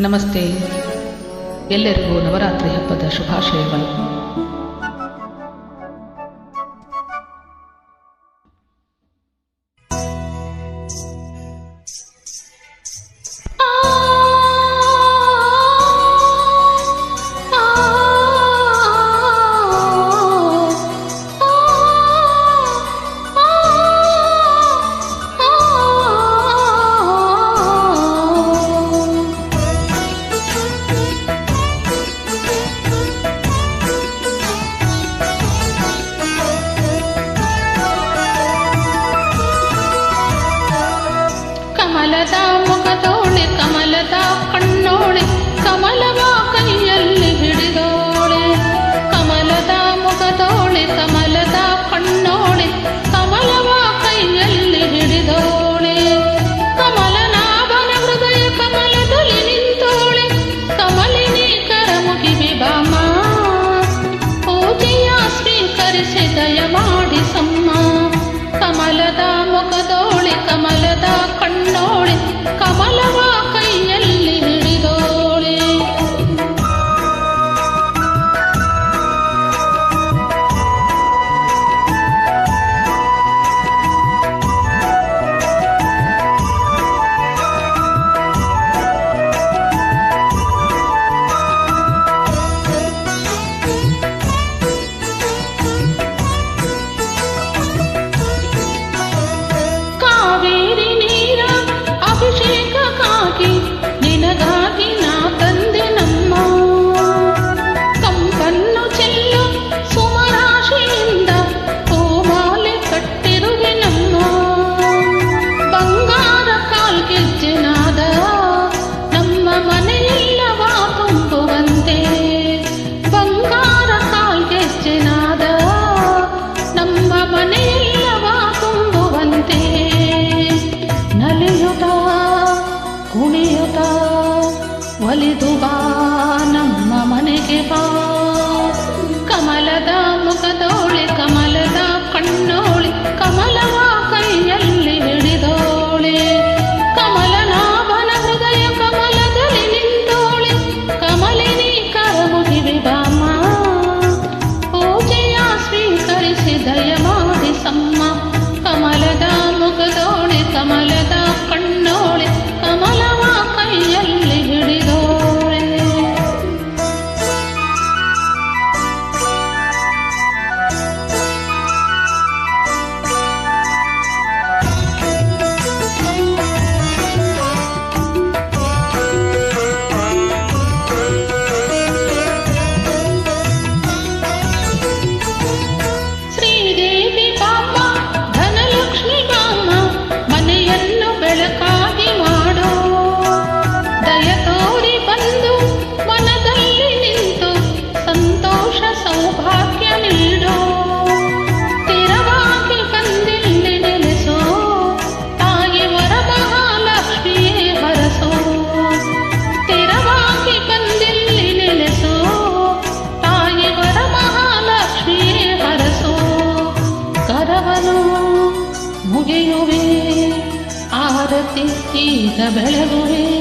ನಮಸ್ತೆ. ಎಲ್ಲರಿಗೂ ನವರಾತ್ರಿ ಹಬ್ಬದ ಶುಭಾಶಯಗಳು. ಕಮಲದ ಮುಖದೋಳೆ, ಕಮಲದ ಕಣ್ಣೋಳೆ, ಕಮಲವ ಕೈಯಲ್ಲಿ ಹಿಡಿದೋಳೆ. ಕಮಲದ ಮುಖದೋಳೆ, ಕಮಲದ ಕಣ್ಣೋಳೆ, ಕಮಲವ ಕೈಯಲ್ಲಿ ಹಿಡಿದೋಳೆ. ಕಮಲನಾಭನ ಹೃದಯ ಕಮಲದಲ್ಲಿ ನಿಂತೋಳೆ. ಕಮಲಿನಿ ಕರಮುಗಿವೆ ಬಾಮ, ಪೂಜೆಯ ಸ್ವೀಕರಿಸಿ ದಯ ಮಾಡಿ ಸಮ್ಮ. ಕಮಲದ ಮುಖದೋಳೆ, ಕಮಲದ ಕಣ್ಣೋಳೆ, ಕಮಲವ ಕೈಯಲ್ಲಿ ಹಿಡಿದೋಳೆ. ಕಾವೇರಿ ನೀರ ಅಭಿಷೇಕಕ್ಕಾಗಿ ನಿನಗಾಗಿ ನಾ ತಂದೆ ನಮ್ಮ. ಕಂಪನ್ನು ಚೆಲ್ಲು ಸುಮರಾಶಿಯಿಂದ ಹೂಮಾಲೆ ಕಟ್ಟಿರುವೆ ನಮ್ಮ. ಬಂಗಾರ ಕಾಲ್ಗೆಜ್ಜೆನಾದ ನಮ್ಮ ಮನೆಯೆಲ್ಲವ ತುಂಬುವಂತೆ. ಬಂಗಾರ ಕಾಲ್ಗೆಜ್ಜೆನಾದ ನಮ್ಮ ಮನೆಯೆಲ್ಲವ ತುಂಬುವಂತೆ. ನಲಿಯುತ್ತ ಕುಣಿಯುತ್ತ ಒಲಿದು ಬಾ ನಮ್ಮ ಮನೆಗೆ ಬಾ. ಕಮಲದ ಮುಖದೋಳೆ, ಕಮಲದ ಕಣ್ಣೋಳೆ, ಕಮಲವ ಕೈಯಲ್ಲಿ ಹಿಡಿದೋಳೆ. ಕಮಲನಾಭನ ಹೃದಯ ಕಮಲದಲ್ಲಿ ನಿಂತೋಳೆ. ಕಮಲಿನಿ ಕರಮುಗಿವೆ ಬಾಮ, ಪೂಜೆಯ ಸ್ವೀಕರಿಸಿ ದಯ ಮಾಡಿ ಸಮ್ಮ. ಕಮಲದ ಮುಖದೋಳೆ, ಕಮಲದ ಕಣ್ಣೋಳೆ, ಕಮಲವ ಕೈಯಲ್ಲಿ ಹಿಡಿದೋಳೆ. ಶ್ರೀದೇವಿ ಬಾಮ, ಧನಲಕ್ಷ್ಮಿ ಬಾಮ, ಮನೆಯನ್ನು ಬೆಳಕಾಗಿ ಮಾಡೋ. ದಯ ತೋರಿ ಬಂದು ಮನದಲ್ಲಿ ನಿಂತು ಸಂತೋಷ ಸೌಭಾಗ್ಯ ನೀಡೋ. ಸ್ಥಿರವಾಗಿ ಬಂದಿಲ್ಲಿ ನೆಲೆಸೋ, ತಾಯಿ ವರಮಹಾಲಕ್ಷ್ಮಿಯೇ ಹರಸೋ. ಸ್ಥಿರವಾಗಿ ಬಂದಿಲ್ಲಿ ನೆಲೆಸೋ, ತಾಯಿ ವರಮಹಾಲಕ್ಷ್ಮಿಯೇ ಹರಸೋ. ಕರವನು ಮುಗಿಯುವೆ, ಆರತಿ ಈಗ ಬೆಳಗುವೆ.